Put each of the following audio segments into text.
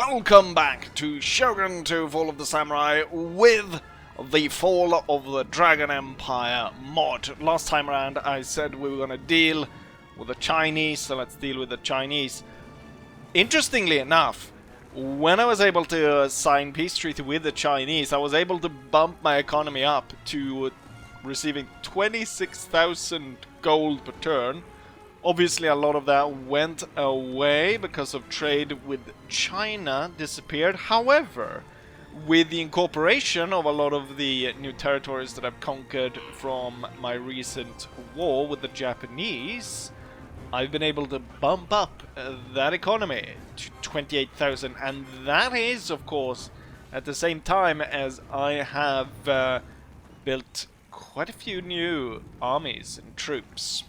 Welcome back to Shogun 2 Fall of the Samurai with the Fall of the Dragon Empire mod. Last time around I said we were going to deal with the Chinese, so let's deal with the Chinese. Interestingly enough, when I was able to sign peace treaty with the Chinese, I was able to bump my economy up to receiving 26,000 gold per turn. Obviously a lot of that went away because of trade with China disappeared. However, with the incorporation of a lot of the new territories that I've conquered from my recent war with the Japanese, I've been able to bump up that economy to 28,000, and that is, of course, at the same time as I have built quite a few new armies and troops.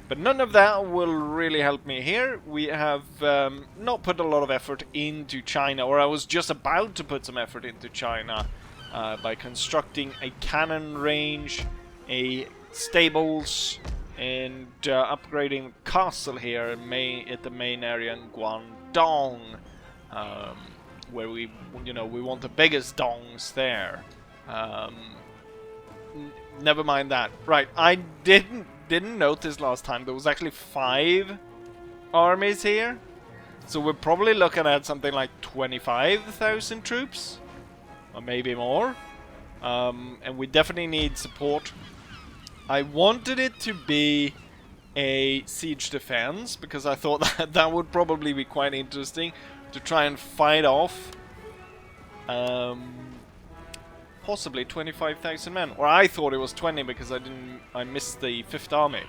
But none of that will really help me here. We have not put a lot of effort into China, or I was just about to put some effort into China by constructing a cannon range, a stables, and upgrading castle here at the main area in Guangdong, where we want the biggest dongs there. Never mind that. Right, I didn't notice last time there was actually 5 armies here, so we're probably looking at something like 25,000 troops, or maybe more, and we definitely need support. I wanted it to be a siege defense because I thought that would probably be quite interesting to try and fight off possibly 25,000 men, or I thought it was 20 because I missed the 5th army.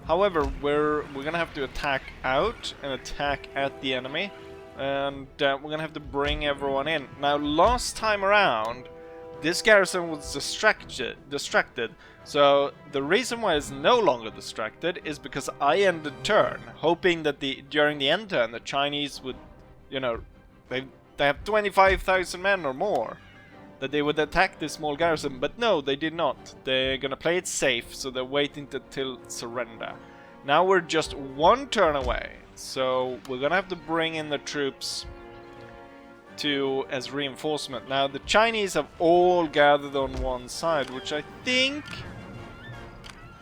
However, we're gonna have to attack out and attack at the enemy, and we're gonna have to bring everyone in. Now, last time around, this garrison was distracted. So the reason why it's no longer distracted is because I ended turn, hoping that during the end turn the Chinese would, they have 25,000 men or more, that they would attack this small garrison, but no, they did not. They're gonna play it safe, so they're waiting till surrender. Now we're just 1 turn away, so we're gonna have to bring in the troops as reinforcement. Now the Chinese have all gathered on one side, which I think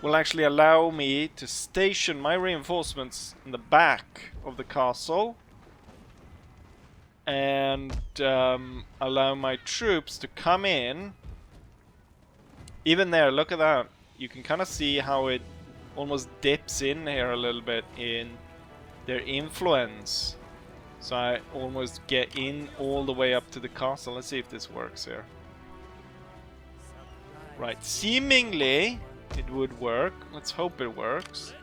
will actually allow me to station my reinforcements in the back of the castle and allow my troops to come in. Even there, look at that. You can kind of see how it almost dips in here a little bit in their influence. So I almost get in all the way up to the castle. Let's see if this works here. Right, seemingly it would work. Let's hope it works.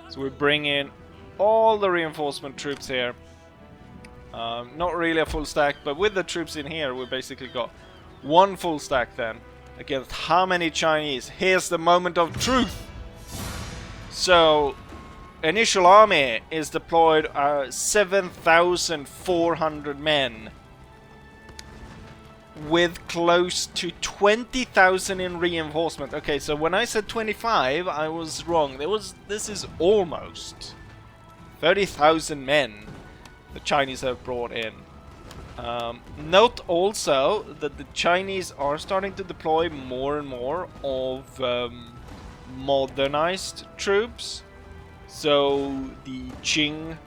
So we bring in all the reinforcement troops here. Not really a full stack, but with the troops in here, we basically got 1 full stack then. Against how many Chinese? Here's the moment of truth! So, initial army is deployed 7,400 men. With close to 20,000 in reinforcement. Okay, so when I said 25, I was wrong. This is almost 30,000 men the Chinese have brought in. Note also that the Chinese are starting to deploy more and more of modernized troops. So the Qing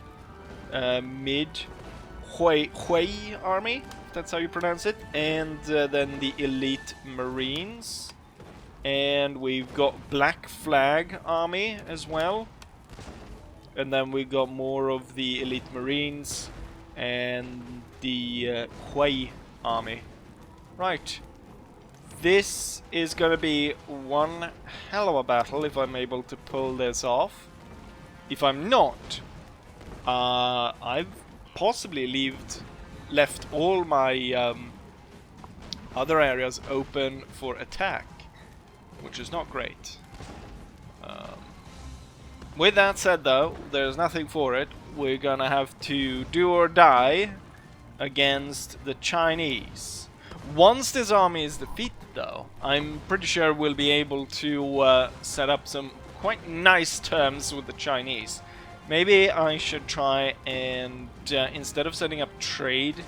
Mid Hui army, if that's how you pronounce it, and then the elite Marines, and we've got Black Flag army as well. And then we got more of the elite Marines and the Hui army. Right. This is going to be one hell of a battle if I'm able to pull this off. If I'm not, I've possibly left all my other areas open for attack, which is not great. With that said though, there's nothing for it. We're gonna have to do or die against the Chinese. Once this army is defeated though, I'm pretty sure we'll be able to set up some quite nice terms with the Chinese. Maybe I should try and instead of setting up trade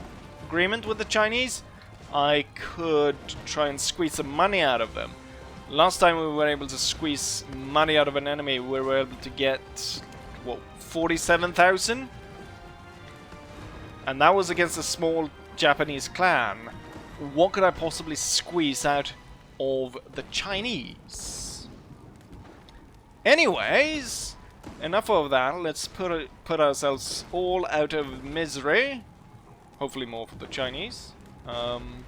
agreement with the Chinese, I could try and squeeze some money out of them. Last time we were able to squeeze money out of an enemy, we were able to get, what, 47,000? And that was against a small Japanese clan. What could I possibly squeeze out of the Chinese? Anyways, enough of that. Let's put ourselves all out of misery. Hopefully more for the Chinese. And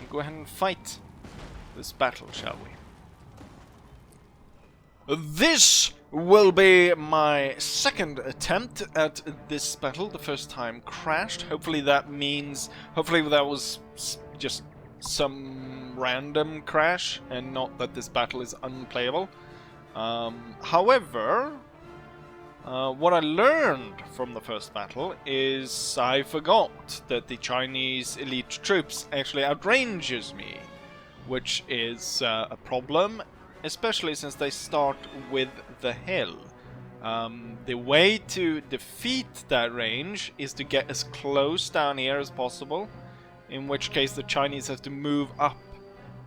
go ahead and fight this battle, shall we? This will be my second attempt at this battle. The first time crashed. Hopefully that was just some random crash and not that this battle is unplayable. However, what I learned from the first battle is I forgot that the Chinese elite troops actually outranges me, which is a problem, especially since they start with the hill. The way to defeat that range is to get as close down here as possible, in which case the Chinese have to move up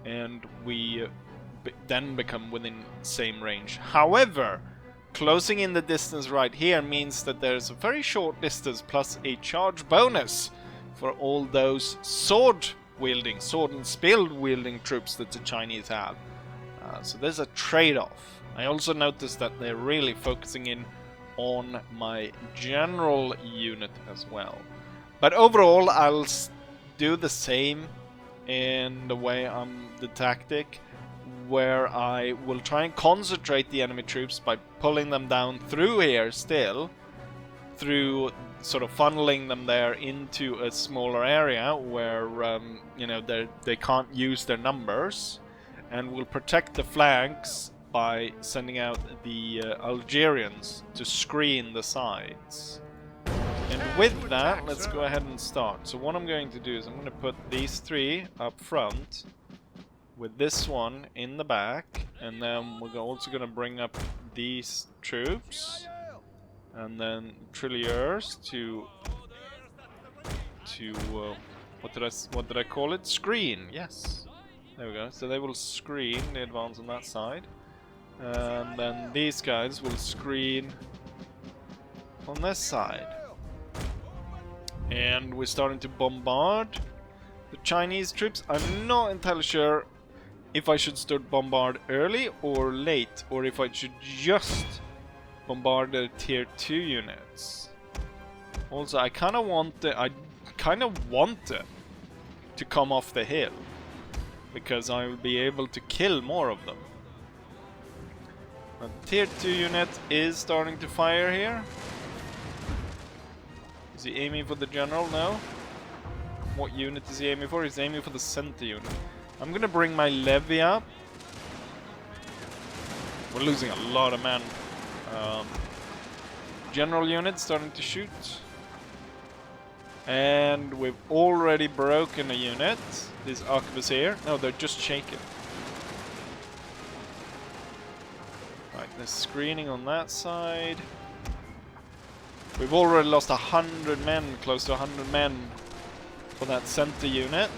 and we then become within same range. However, closing in the distance right here means that there's a very short distance plus a charge bonus for all those sword and spear wielding troops that the Chinese have. So there's a trade-off. I also noticed that they're really focusing in on my general unit as well. But overall, I'll do the same in the way the tactic, where I will try and concentrate the enemy troops by pulling them down through here still, through sort of funneling them there into a smaller area where you know, they can't use their numbers, and will protect the flanks by sending out the Algerians to screen the sides. And with that, let's go ahead and start. So what I'm going to do is I'm going to put these three up front, with this one in the back, and then we're also going to bring up these troops, and then trilliers to what did I call it? Screen. Yes, there we go. So they will screen the advance on that side, and then these guys will screen on this side. And we're starting to bombard the Chinese troops. I'm not entirely sure if I should start bombard early or late, or if I should just bombard the tier 2 units. Also, I kind of want it to come off the hill, because I will be able to kill more of them. The tier 2 unit is starting to fire here. Is he aiming for the general? No. What unit is he aiming for? He's aiming for the center unit. I'm gonna bring my levy up. We're losing a lot of men. General unit starting to shoot. And we've already broken a unit. These arquebuses here. No, they're just shaken. Right, there's screening on that side. We've already lost 100 men, close to 100 men for that center unit.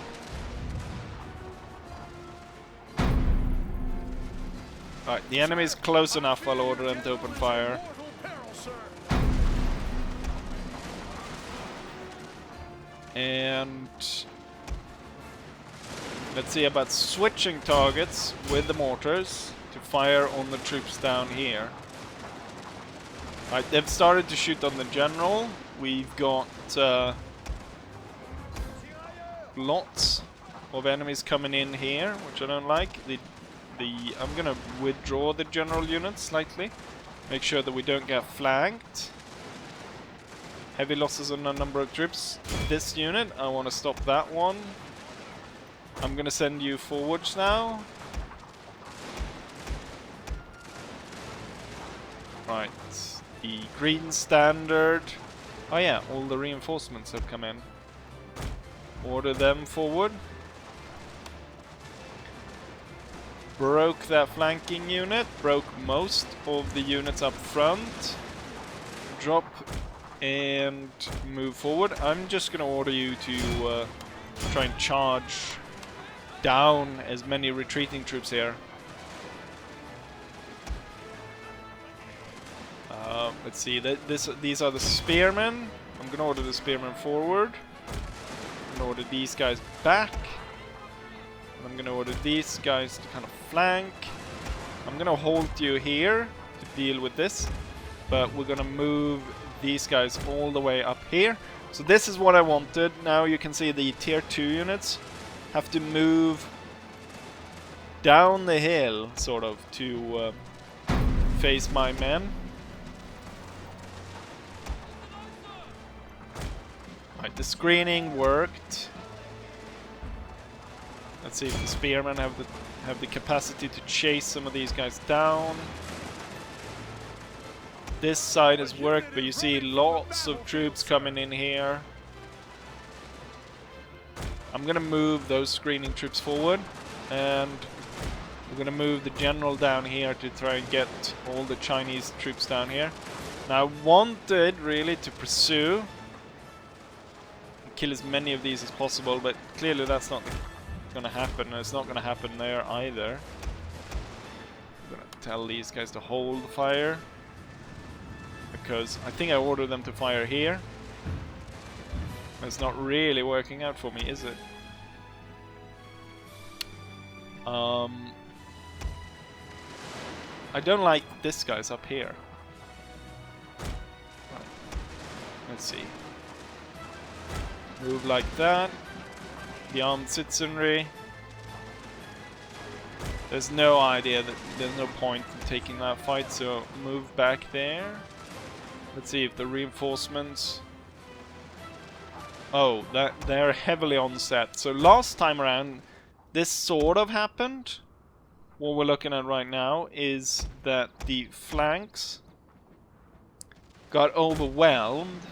Alright, the enemy is close enough, I'll order them to open fire. And let's see about switching targets with the mortars to fire on the troops down here. Right, they've started to shoot on the general. We've got lots of enemies coming in here, which I don't like. I'm gonna withdraw the general unit slightly. Make sure that we don't get flanked. Heavy losses on a number of troops. This unit, I want to stop that one. I'm gonna send you forwards now. Right. The green standard. Oh yeah, all the reinforcements have come in. Order them forward. Broke that flanking unit. Broke most of the units up front. Drop and move forward. I'm just gonna order you to try and charge down as many retreating troops here. Let's see, these are the spearmen. I'm gonna order the spearmen forward. I'm gonna order these guys back. And I'm gonna order these guys to kind of flank. I'm gonna halt you here to deal with this, but we're gonna move these guys all the way up here. So this is what I wanted. Now you can see the tier 2 units have to move down the hill, sort of, to face my men. Right, the screening worked. Let's see if the spearmen have the capacity to chase some of these guys down. This side has worked, but you see lots of troops coming in here. I'm gonna move those screening troops forward, and we're gonna move the general down here to try and get all the Chinese troops down here. Now I wanted really to pursue and kill as many of these as possible, but clearly that's not gonna happen. It's not gonna happen there either. I'm gonna tell these guys to hold fire, because I think I ordered them to fire here. It's not really working out for me, is it? I don't like this guy's up here. Right. Let's see. Move like that. The armed citizenry. There's no idea that there's no point in taking that fight, so move back there. Let's see if the reinforcements. Oh, they're heavily on set. So last time around, this sort of happened. What we're looking at right now is that the flanks got overwhelmed,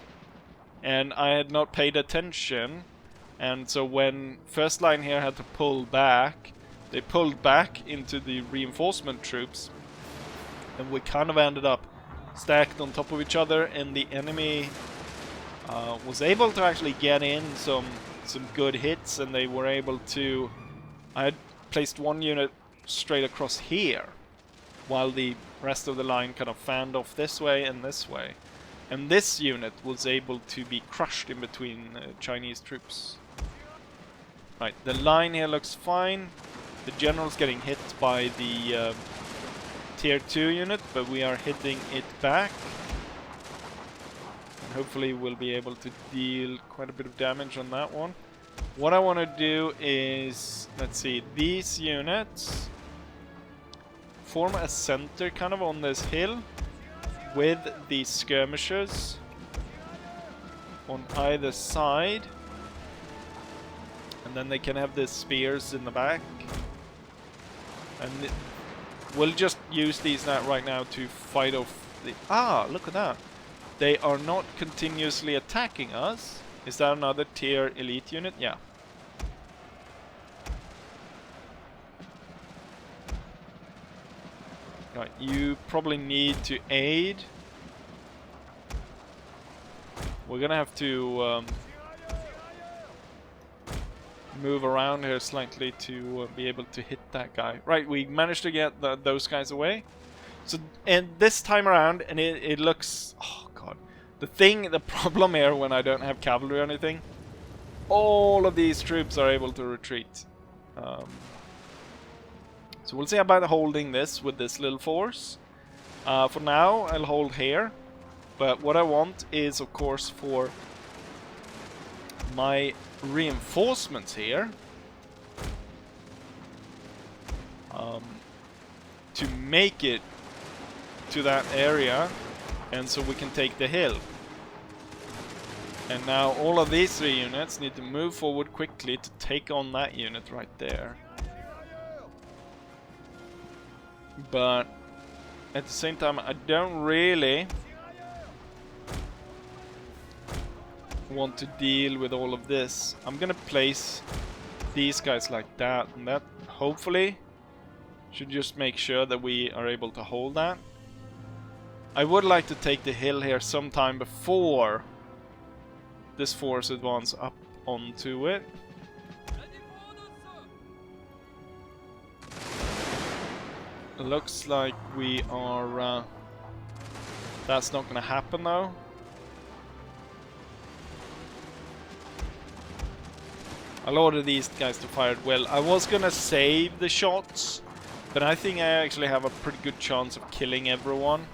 and I had not paid attention. And so when first line here had to pull back, they pulled back into the reinforcement troops, and we kind of ended up stacked on top of each other, and the enemy was able to actually get in some good hits, and they were able to. I had placed one unit straight across here, while the rest of the line kind of fanned off this way and this way, and this unit was able to be crushed in between Chinese troops. Right, the line here looks fine. The general's getting hit by the tier 2 unit, but we are hitting it back. And hopefully we'll be able to deal quite a bit of damage on that one. What I want to do is, let's see, these units form a center kind of on this hill with the skirmishers on either side. And then they can have the spears in the back. And we'll just use these right now to fight off the... Ah, look at that. They are not continuously attacking us. Is that another tier elite unit? Yeah. Right, you probably need to aid. We're gonna have to move around here slightly to be able to hit that guy. Right, we managed to get those guys away. So, and this time around, and it looks... Oh, God. The problem here when I don't have cavalry or anything, all of these troops are able to retreat. So we'll see about holding this with this little force. For now, I'll hold here. But what I want is, of course, for my reinforcements here to make it to that area, and so we can take the hill. And now all of these 3 units need to move forward quickly to take on that unit right there. But at the same time, I don't really want to deal with all of this. I'm gonna place these guys like that, and that hopefully should just make sure that we are able to hold that. I would like to take the hill here sometime before this force advance up onto it. Looks like we are... that's not gonna happen though. I'll order these guys to fire at will. I was gonna save the shots, but I think I actually have a pretty good chance of killing everyone.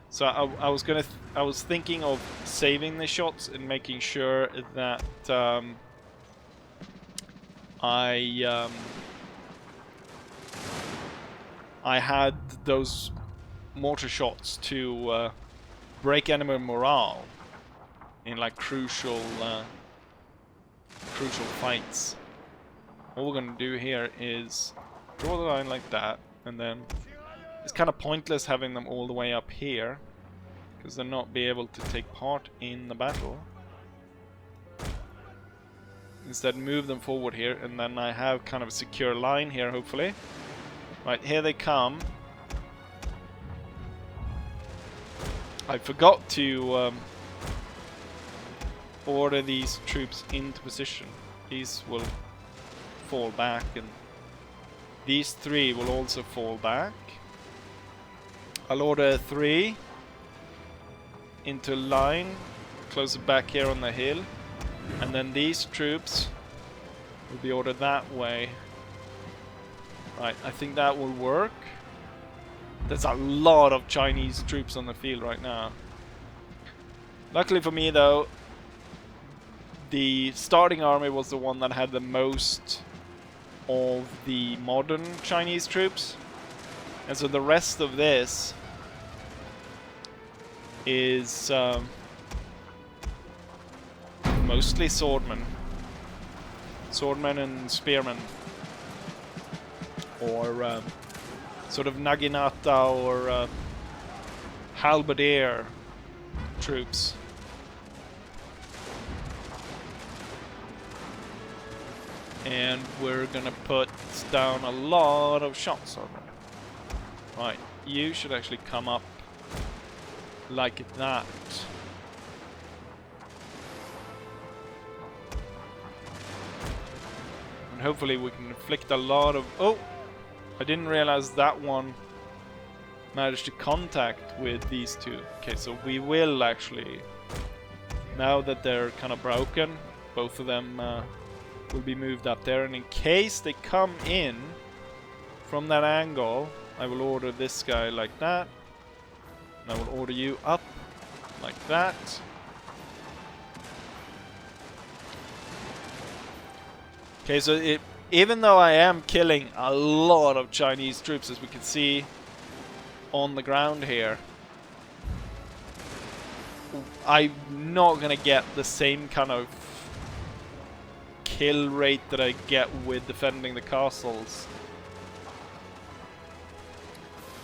So I was thinking of saving the shots and making sure that I had those mortar shots to break enemy morale in like crucial fights. All we're gonna do here is draw the line like that, and then it's kind of pointless having them all the way up here because they'll not be able to take part in the battle. Instead, move them forward here, and then I have kind of a secure line here, hopefully. Right, here they come. I forgot to order these troops into position. These will fall back, and these three will also fall back. I'll order 3 into line, closer back here on the hill, and then these troops will be ordered that way. Right, I think that will work. There's a lot of Chinese troops on the field right now. Luckily for me though, the starting army was the one that had the most of the modern Chinese troops. And so the rest of this is mostly swordmen. Swordmen and spearmen. Or sort of Naginata or halberdier troops. And we're gonna put down a lot of shots on them. Right, you should actually come up like that. And hopefully we can inflict a lot of... Oh! I didn't realize that one managed to contact with these two. Okay, so we will actually... Now that they're kind of broken, both of them will be moved up there. And in case they come in from that angle, I will order this guy like that. And I will order you up like that. Okay, so even though I am killing a lot of Chinese troops, as we can see on the ground here, I'm not gonna get the same kind of kill rate that I get with defending the castles.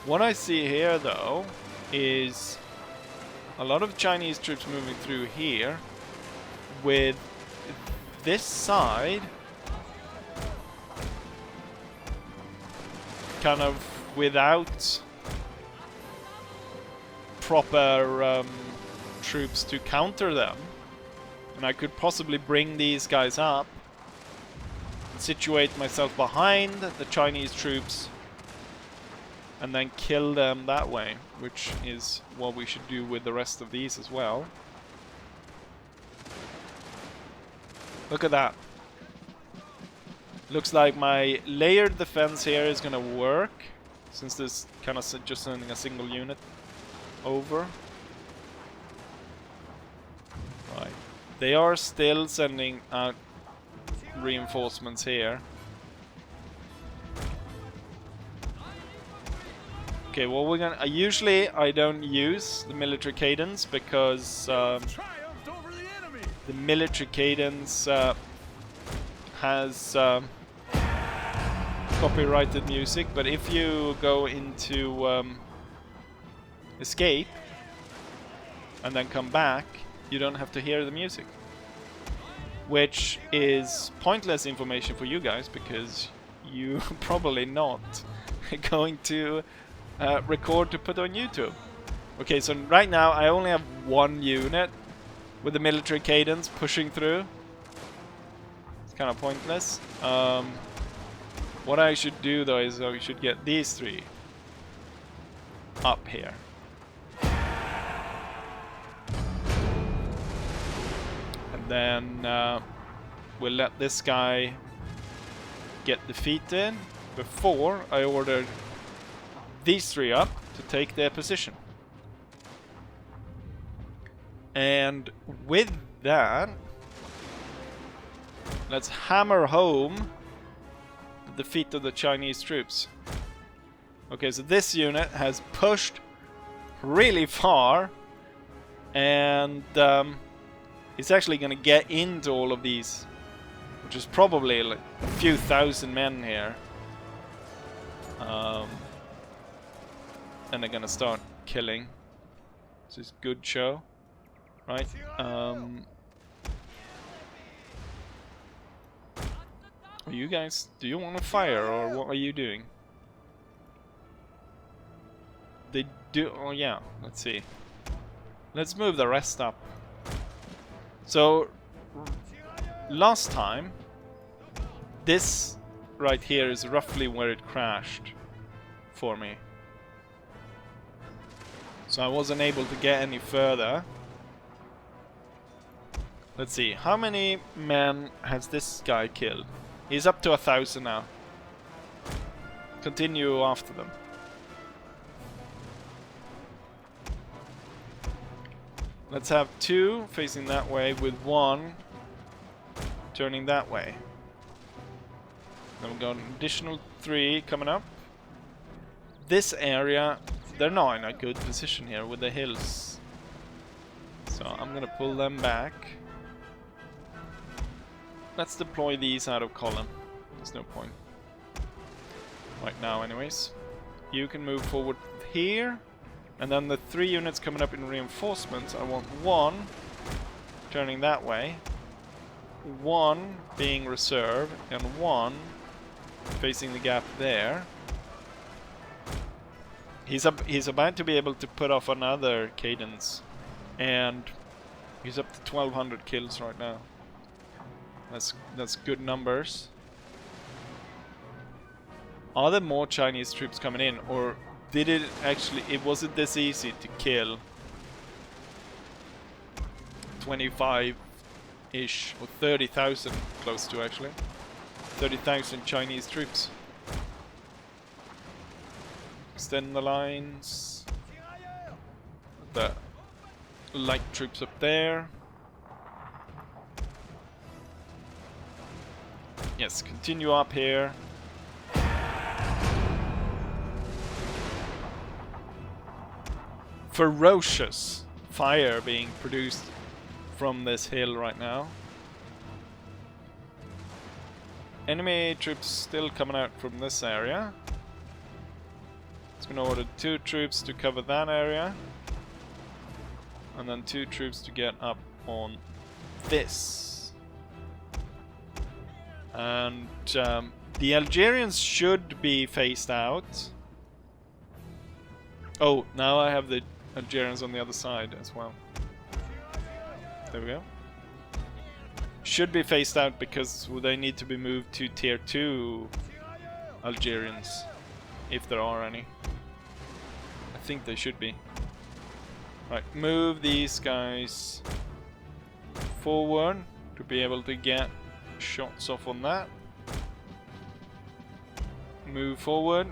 What I see here though is a lot of Chinese troops moving through here with this side kind of without proper troops to counter them. And I could possibly bring these guys up, situate myself behind the Chinese troops, and then kill them that way, which is what we should do with the rest of these as well. Look at that. Looks like my layered defense here is gonna work, since this kind of just sending a single unit over. Right. They are still sending out reinforcements here. Okay, well we're gonna... usually I don't use the military cadence because the military cadence has copyrighted music, but if you go into escape and then come back, you don't have to hear the music, which is pointless information for you guys because you probably not going to record to put on YouTube. Okay, so right now I only have one unit with the military cadence pushing through. It's kind of pointless. What I should do though is I should get these three up here. And then we'll let this guy get defeated before I order these three up to take their position. And with that, let's hammer home the defeat of the Chinese troops. Okay, so this unit has pushed really far, and it's actually going to get into all of these, which is probably like a few thousand men here. And they're going to start killing. This is good show. Right, you guys, do you want to fire, or what are you doing? They do, oh yeah, let's see. Let's move the rest up. So, last time, this right here is roughly where it crashed for me. So I wasn't able to get any further. Let's see, how many men has this guy killed? He's up to 1,000 now. Continue after them. Let's have 2 facing that way with 1 turning that way. Then we've got an additional 3 coming up. This area, they're not in a good position here with the hills. So I'm gonna pull them back. Let's deploy these out of column. There's no point. Right now anyways. You can move forward here. And then the 3 units coming up in reinforcements, I want 1 turning that way. 1 being reserve. And 1 facing the gap there. He's about to be able to put off another cadence. And he's up to 1,200 kills right now. That's good numbers. Are there more Chinese troops coming in, or did it actually? Was it this easy to kill 25-ish or 30,000, close to actually 30,000 Chinese troops? Extend the lines. The light troops up there. Yes, continue up here. Ferocious fire being produced from this hill right now. Enemy troops still coming out from this area. It's gonna order 2 troops to cover that area. And then 2 troops to get up on this. And the Algerians should be phased out. Oh, now I have the Algerians on the other side as well. There we go. Should be phased out because they need to be moved to tier 2 Algerians, if there are any. I think they should be. Right, move these guys forward to be able to get shots off on that. Move forward.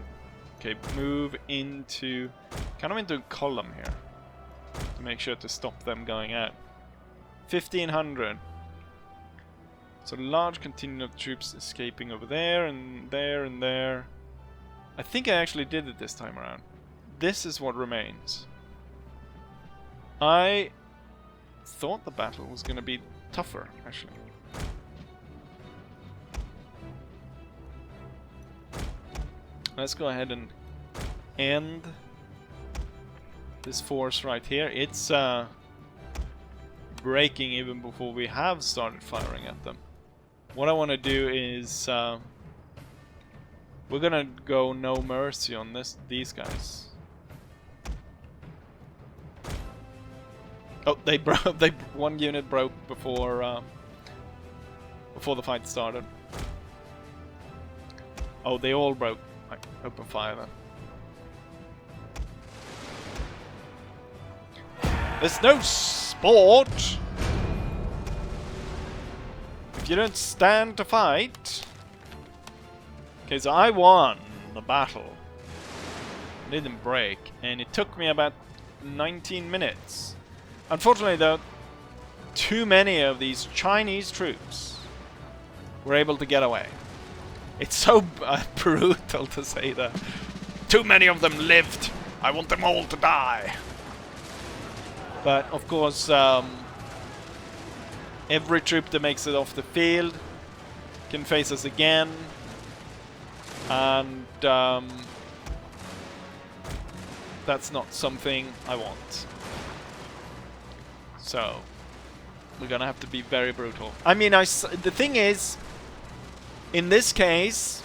Okay, move into kind of into a column here to make sure to stop them going out. 1,500. So large contingent of troops escaping over there and there and there. I think I actually did it this time around. This is what remains. I thought the battle was going to be tougher, actually. Let's go ahead and end this force right here. It's breaking even before we have started firing at them. What I want to do is we're gonna go no mercy on these guys. Oh, they broke. One unit broke before the fight started. Oh, they all broke. Right, open fire then. There's no sport if you don't stand to fight. Okay, so I won the battle. It didn't break, and it took me about 19 minutes. Unfortunately, though, too many of these Chinese troops were able to get away. It's so brutal to say that. Too many of them lived. I want them all to die. But, of course, every troop that makes it off the field can face us again. And that's not something I want. So, we're gonna have to be very brutal. I mean, the thing is, in this case,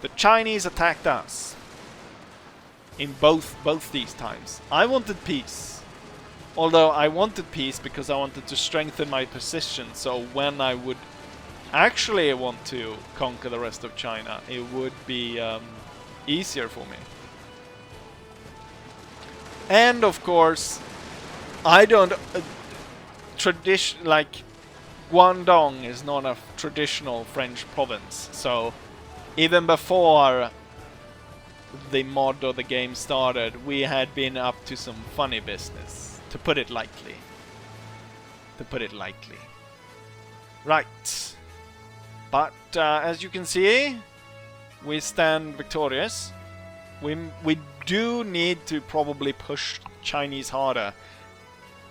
the Chinese attacked us. In both these times. I wanted peace. Although I wanted peace because I wanted to strengthen my position, so when I would actually want to conquer the rest of China, it would be easier for me. And of course, I don't like Guangdong is not a traditional French province, so even before the mod or the game started, we had been up to some funny business, to put it lightly. Right. But as you can see, we stand victorious. We do need to probably push Chinese harder.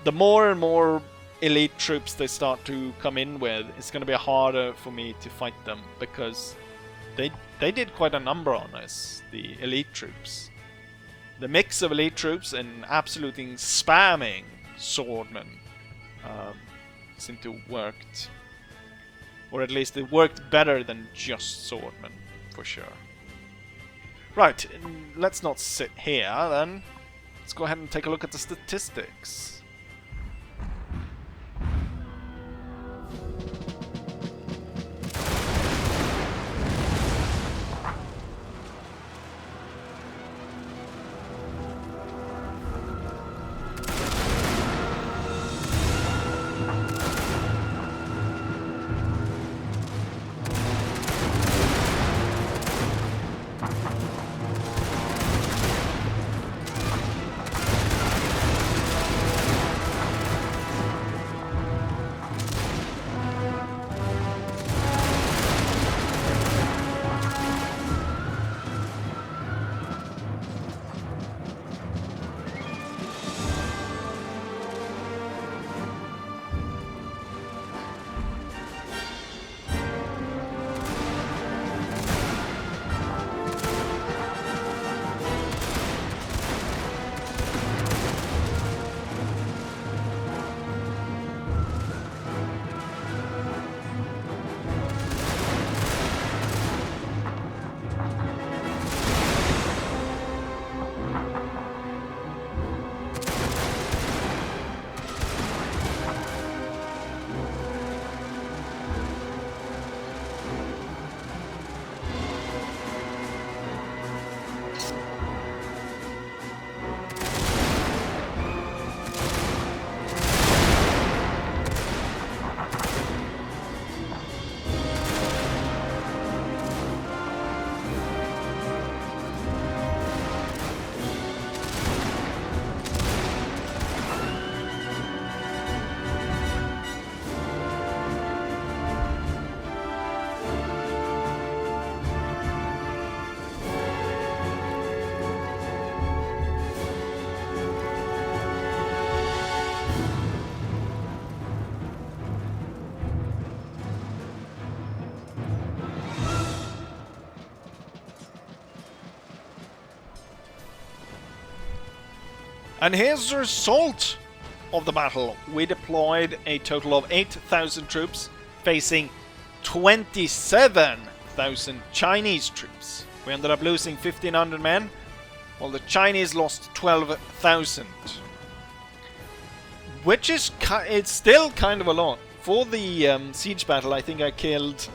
The more and more elite troops they start to come in with, it's going to be harder for me to fight them, because they did quite a number on us, the elite troops. The mix of elite troops and absolutely spamming swordmen seemed to worked. Or at least it worked better than just swordmen, for sure. Right, let's not sit here then. Let's go ahead and take a look at the statistics. And here's the result of the battle. We deployed a total of 8,000 troops, facing 27,000 Chinese troops. We ended up losing 1,500 men, while the Chinese lost 12,000. which is it's still kind of a lot. For the siege battle, I think I killed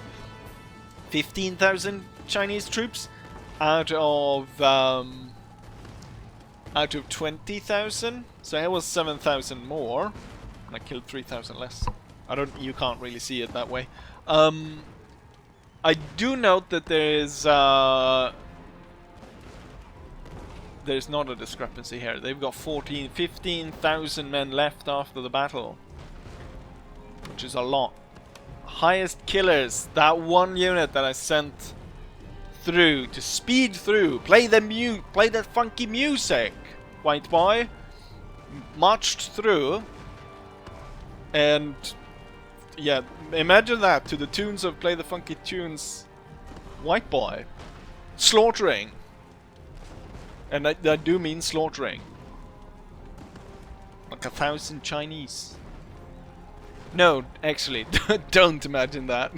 15,000 Chinese troops out of 20,000. So it was 7,000 more, and I killed 3,000 less. You can't really see it that way. I do note that there's not a discrepancy here. They've got 15,000 men left after the battle, which is a lot. Highest killers, that one unit that I sent through to speed through, play that funky music, white boy, marched through, and yeah, imagine that to the tunes of Play the Funky Tunes, white boy, slaughtering, and I do mean slaughtering, like 1,000 Chinese. No, actually, don't imagine that.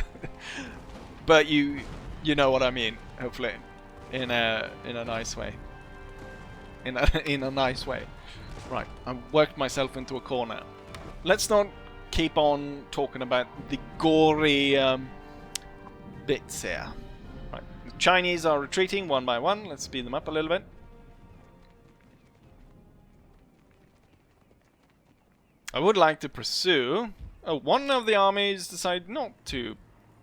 But you know what I mean. Hopefully, in a nice way. In a nice way. Right, I've worked myself into a corner. Let's not keep on talking about the gory bits here. Right, the Chinese are retreating one by one. Let's speed them up a little bit. I would like to pursue. Oh, one of the armies decided not to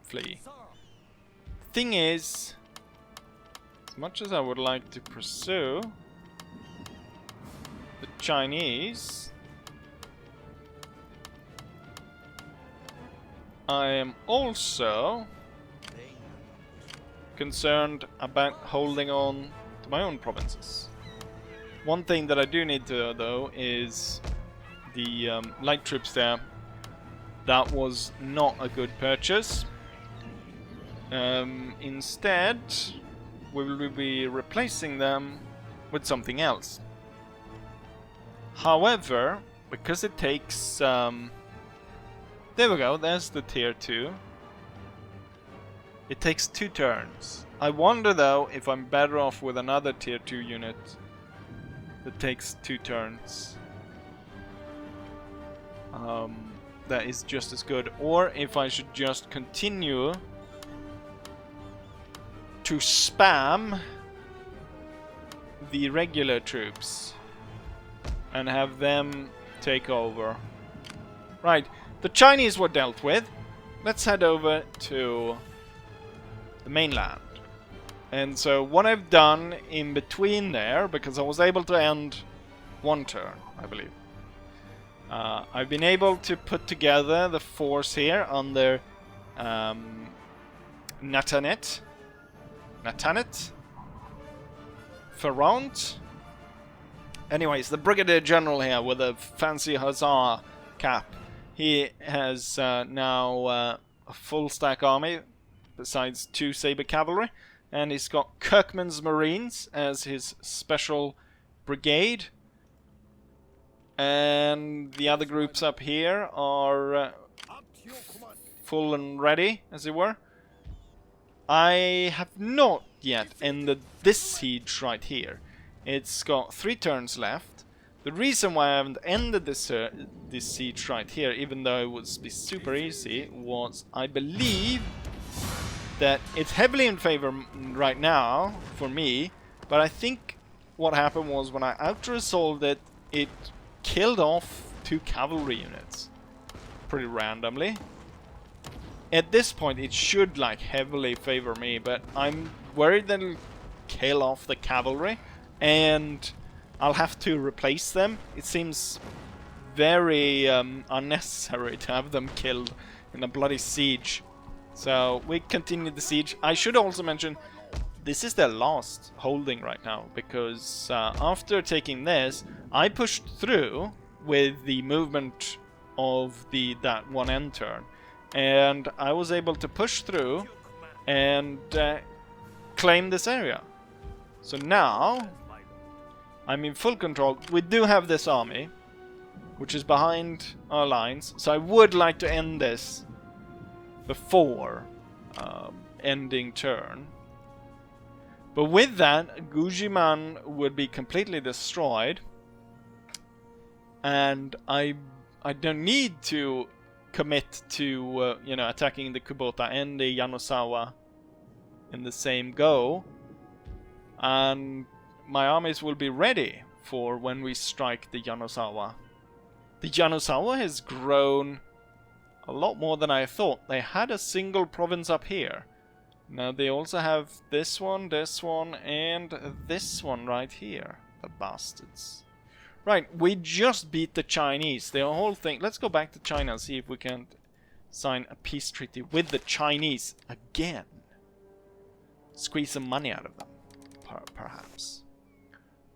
flee. Thing is, as much as I would like to pursue the Chinese, I am also concerned about holding on to my own provinces. One thing that I do need to, though, is the light troops there. That was not a good purchase. Instead, we will be replacing them with something else. However, because it takes... there we go, there's the tier 2. It takes 2 turns. I wonder though if I'm better off with another tier 2 unit that takes 2 turns. That is just as good, or if I should just continue to spam the regular troops and have them take over. Right, the Chinese were dealt with. Let's head over to the mainland. And so what I've done in between there, because I was able to end one turn, I believe. I've been able to put together the force here under Natanet, Ferrand. Anyways, the Brigadier General here with a fancy hussar cap. He has now a full stack army, besides 2 saber cavalry, and he's got Kirkman's Marines as his special brigade. And the other groups up here are full and ready, as it were. I have not yet ended this siege right here. It's got 3 turns left. The reason why I haven't ended this siege right here, even though it would be super easy, was I believe that it's heavily in favor right now for me. But I think what happened was when I out-resolved it, it killed off 2 cavalry units pretty randomly. At this point it should like heavily favor me, but I'm worried that it'll kill off the cavalry and I'll have to replace them. It seems very unnecessary to have them killed in a bloody siege. So we continue the siege. I should also mention this is their last holding right now, because after taking this, I pushed through with the movement of that one end turn, and I was able to push through and claim this area. So now I'm in full control. We do have this army, which is behind our lines, so I would like to end this before ending turn. But with that, Gujohachiman would be completely destroyed, and I I don't need to commit to, you know, attacking the Kubota and the Yanosawa in the same go. And my armies will be ready for when we strike the Yanosawa. The Yanosawa has grown a lot more than I thought. They had a single province up here. Now they also have this one, and this one right here. The bastards. Right, we just beat the Chinese. The whole thing... Let's go back to China and see if we can sign a peace treaty with the Chinese again. Squeeze some money out of them, perhaps.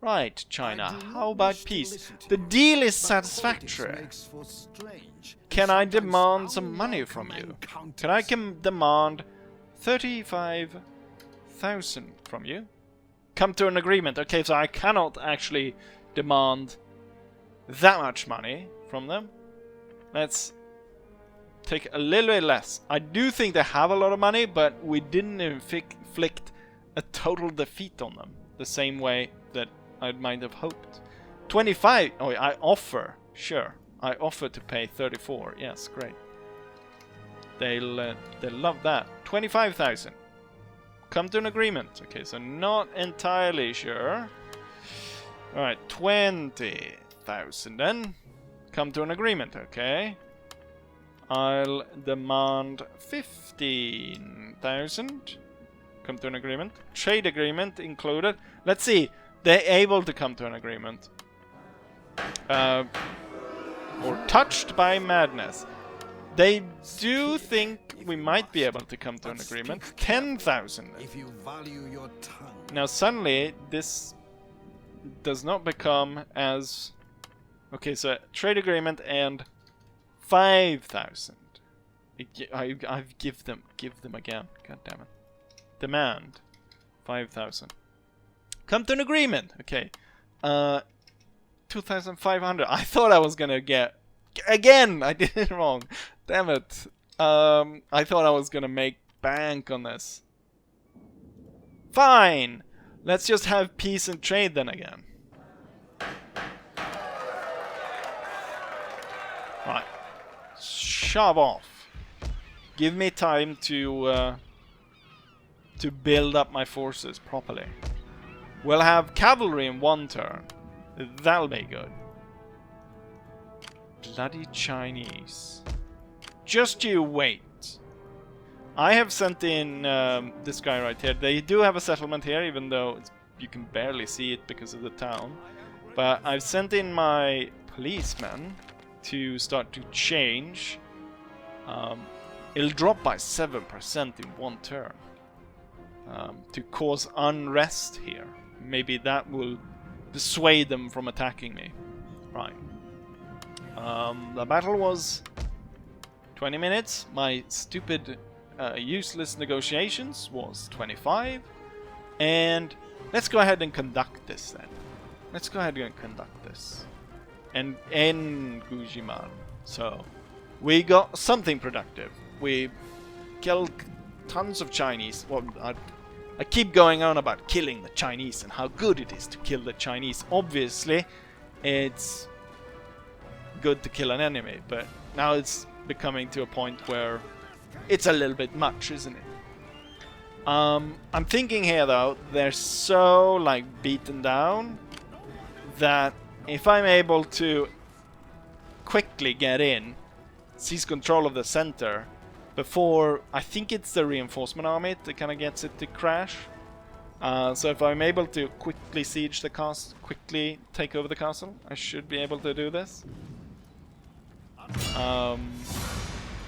Right, China, how about peace? The deal is satisfactory. Can I demand some money from you? Can I demand 35,000 from you? Come to an agreement. Okay, so I cannot actually demand that much money from them. Let's take a little bit less. I do think they have a lot of money, but we didn't inflict a total defeat on them the same way that I might have hoped. 25. Oh, I offer. Sure, I offer to pay 34. Yes, great. They'll love that. 25,000. Come to an agreement. Okay, so not entirely sure. Alright, 20,000 then. Come to an agreement, okay. I'll demand 15,000. Come to an agreement. Trade agreement included. Let's see. They're able to come to an agreement. Or touched by madness. They do think we might be able to come to an agreement. 10,000. If you value your tongue. Now suddenly this does not become as... Okay, so trade agreement and 5,000. I give them again. God damn it. Demand 5,000. Come to an agreement. Okay. 2,500. I thought I was gonna get... Again! I did it wrong. Damn it. I thought I was gonna make bank on this. Fine! Let's just have peace and trade then again. Right. Shove off. Give me time to build up my forces properly. We'll have cavalry in one turn. That'll be good. Bloody Chinese. Just you wait. I have sent in this guy right here. They do have a settlement here, even though you can barely see it because of the town. But I've sent in my policemen to start to change. It'll drop by 7% in one turn. To cause unrest here. Maybe that will dissuade them from attacking me. Right. The battle was 20 minutes. My stupid, useless negotiations was 25. And let's go ahead and conduct this then. Let's go ahead and conduct this. And end Gujohachiman. So, we got something productive. We killed tons of Chinese. Well, I keep going on about killing the Chinese and how good it is to kill the Chinese. Obviously, it's good to kill an enemy, but now it's becoming to a point where it's a little bit much, isn't it? I'm thinking here though, they're so like beaten down that if I'm able to quickly get in, seize control of the center before, I think it's the reinforcement army that kind of gets it to crash. So if I'm able to quickly siege the castle, quickly take over the castle, I should be able to do this.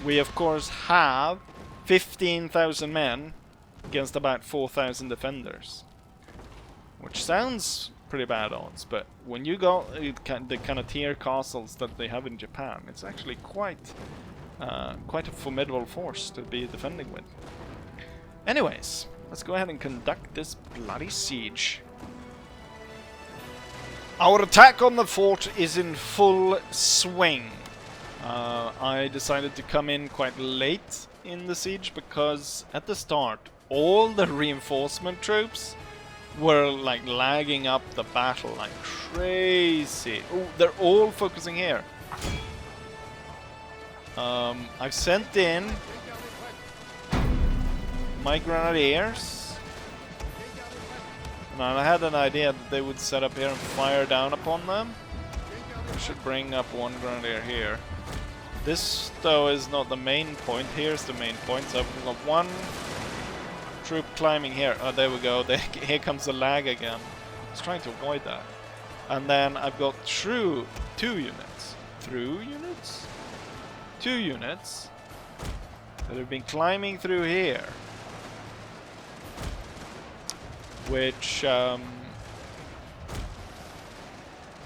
We of course have 15,000 men against about 4,000 defenders, which sounds pretty bad odds, but when you got the kind of tier castles that they have in Japan, it's actually quite a formidable force to be defending with. Anyways, let's go ahead and conduct this bloody siege. Our attack on the fort is in full swing. I decided to come in quite late in the siege because at the start all the reinforcement troops were like lagging up the battle like crazy. Oh, they're all focusing here. I've sent in my grenadiers, and I had an idea that they would set up here and fire down upon them. I should bring up one grenadier here. This, though, is not the main point. Here's the main point. So I've got one troop climbing here. Oh, there we go. Here comes the lag again. I was trying to avoid that. And then I've got two units. Through units? 2 units that have been climbing through here. Which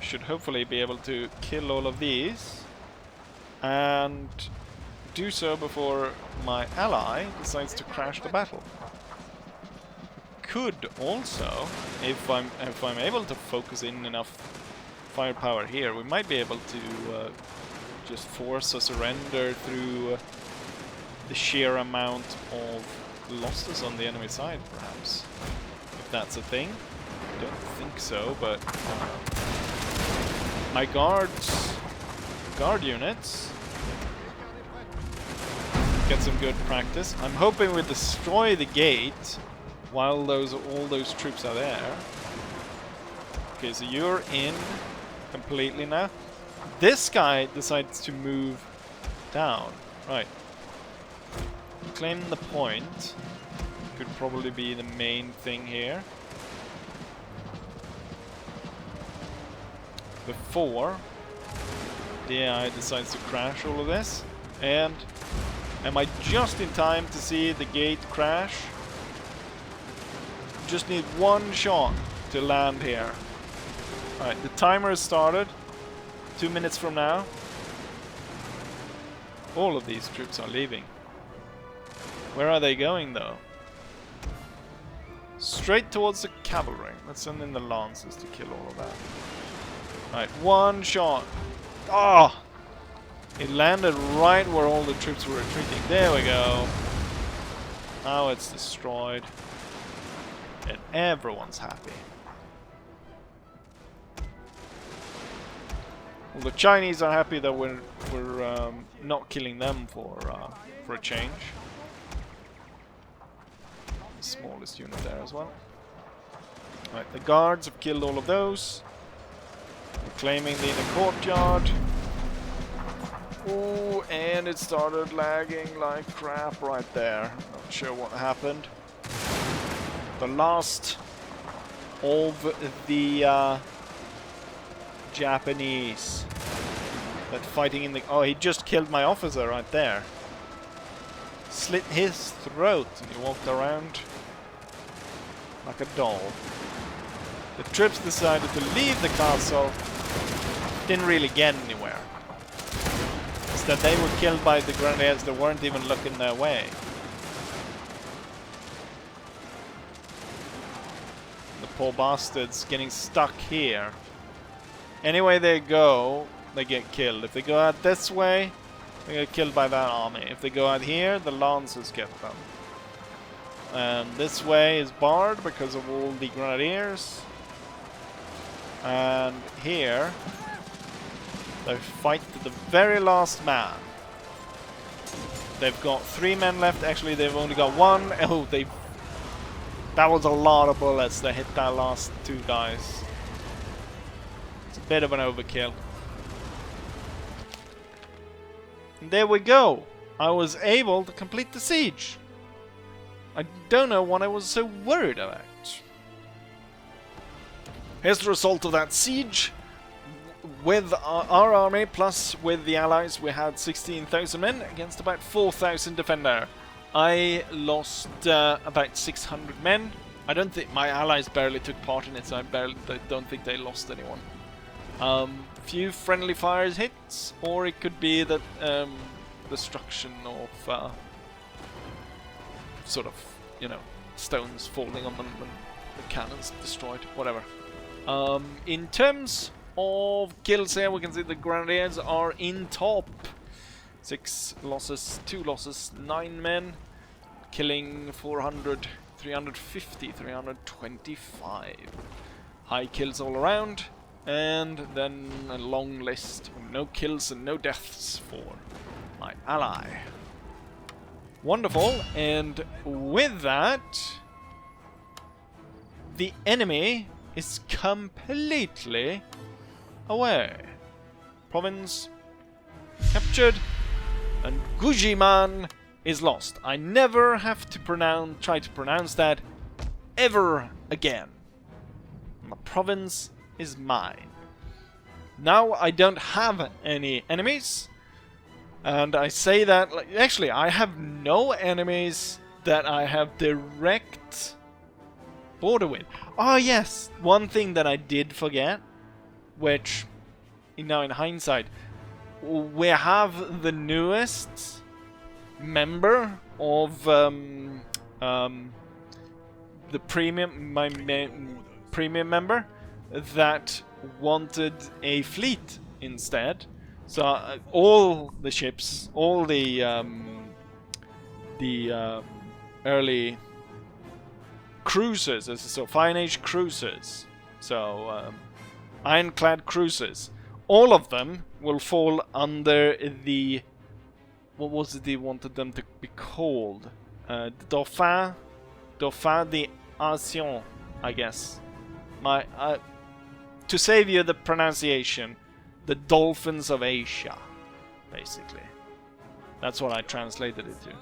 should hopefully be able to kill all of these. And do so before my ally decides to crash the battle. Could also, if I'm able to focus in enough firepower here, we might be able to just force a surrender through the sheer amount of losses on the enemy side, perhaps. If that's a thing. I don't think so, but my guard units get some good practice. I'm hoping we destroy the gate while all those troops are there. Okay, so you're in completely now. This guy decides to move down. Right. Claim the point. Could probably be the main thing here. Before the AI decides to crash all of this. And am I just in time to see the gate crash? Just need one shot to land here. Alright, the timer has started. 2 minutes from now. All of these troops are leaving. Where are they going, though? Straight towards the cavalry. Let's send in the lancers to kill all of that. Right, one shot. Ah! Oh! It landed right where all the troops were retreating. There we go. Now it's destroyed. And everyone's happy. Well, the Chinese are happy that we're not killing them for a change. The smallest unit there as well. Right, the guards have killed all of those. We're claiming the inner courtyard. Ooh, and it started lagging like crap right there. Not sure what happened. The last of the Japanese that fighting in the... Oh, he just killed my officer right there. Slit his throat and he walked around like a doll. The troops decided to leave the castle. Didn't really get anywhere. Instead they were killed by the grenadiers that weren't even looking their way. The poor bastards getting stuck here. Anyway they go, they get killed. If they go out this way, they get killed by that army. If they go out here, the lancers get them. And this way is barred because of all the grenadiers. And here, they fight to the very last man. They've got 3 men left. Actually, they've only got 1. Oh, that was a lot of bullets that hit that last 2 guys. It's a bit of an overkill. And there we go. I was able to complete the siege. I don't know what I was so worried about. Here's the result of that siege. With our army, plus with the allies, we had 16,000 men against about 4,000 defender. I lost about 600 men. I don't think my allies barely took part in it, so I don't think they lost anyone. Few friendly fires hits, or it could be that destruction of sort of, you know, stones falling on them and the cannons destroyed, whatever. In terms of kills here, we can see the grenadiers are in top. 6 losses, 2 losses, 9 men, killing 400, 350, 325. High kills all around, and then a long list of no kills and no deaths for my ally. Wonderful, and with that, the enemy is completely away. Province captured, and Gujohachiman is lost. I never have to try to pronounce that ever again. The province is mine. Now I don't have any enemies, and I say that, like, actually I have no enemies that I have direct border with. Oh yes, one thing that I did forget, which now in hindsight, we have the newest member of the premium, premium member that wanted a fleet instead. So all the ships, all the early cruisers, so Fine Age cruisers, so ironclad cruisers, all of them will fall under the, what was it they wanted them to be called? Dauphin d'Ancien, I guess. To save you the pronunciation, the Dolphins of Asia, basically. That's what I translated it to.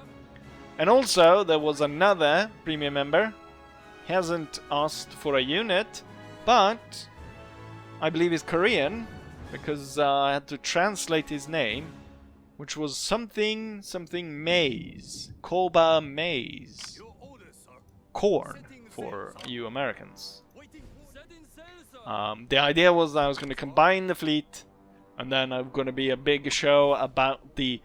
And also, there was another premium member. He hasn't asked for a unit, but I believe he's Korean, because I had to translate his name, which was something maize. Koba maize. Corn, for you Americans. The idea was I was going to combine the fleet, and then I'm going to be a big show about the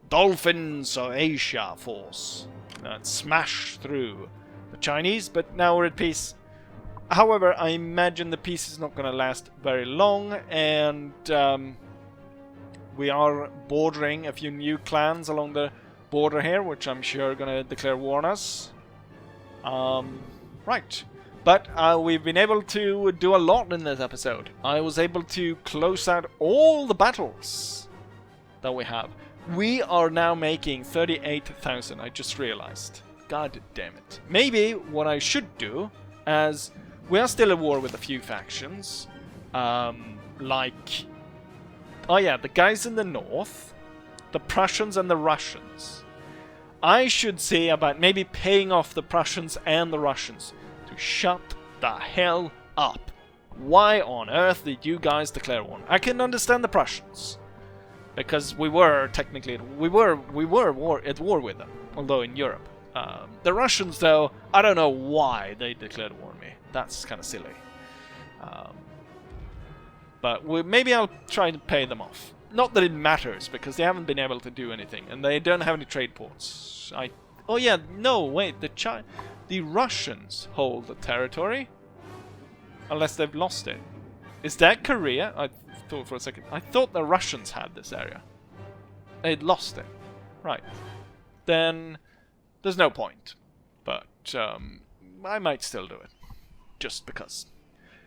Dolphins of Asia force that smashed through the Chinese, but now we're at peace. However, I imagine the peace is not going to last very long, and we are bordering a few new clans along the border here, which I'm sure are going to declare war on us. Right. But we've been able to do a lot in this episode. I was able to close out all the battles that we have. We are now making 38,000, I just realized. God damn it. Maybe what I should do, as we are still at war with a few factions, like, oh yeah, the guys in the north, the Prussians and the Russians. I should say about maybe paying off the Prussians and the Russians to shut the hell up. Why on earth did you guys declare war? I can understand the Prussians, because we were technically at war with them, although in Europe. The Russians, though, I don't know why they declared war on me. That's kind of silly. But maybe I'll try to pay them off. Not that it matters, because they haven't been able to do anything, and they don't have any trade ports. Oh yeah, no, wait, the Russians hold the territory, unless they've lost it. Is that Korea? I thought for a second. I thought the Russians had this area. They'd lost it. Right. Then there's no point. But I might still do it. Just because.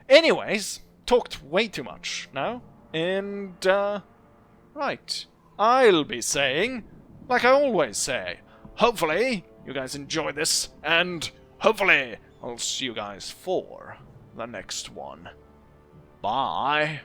Anyways, talked way too much now. And, right. I'll be saying, like I always say, hopefully you guys enjoy this, and hopefully I'll see you guys for the next one. Bye.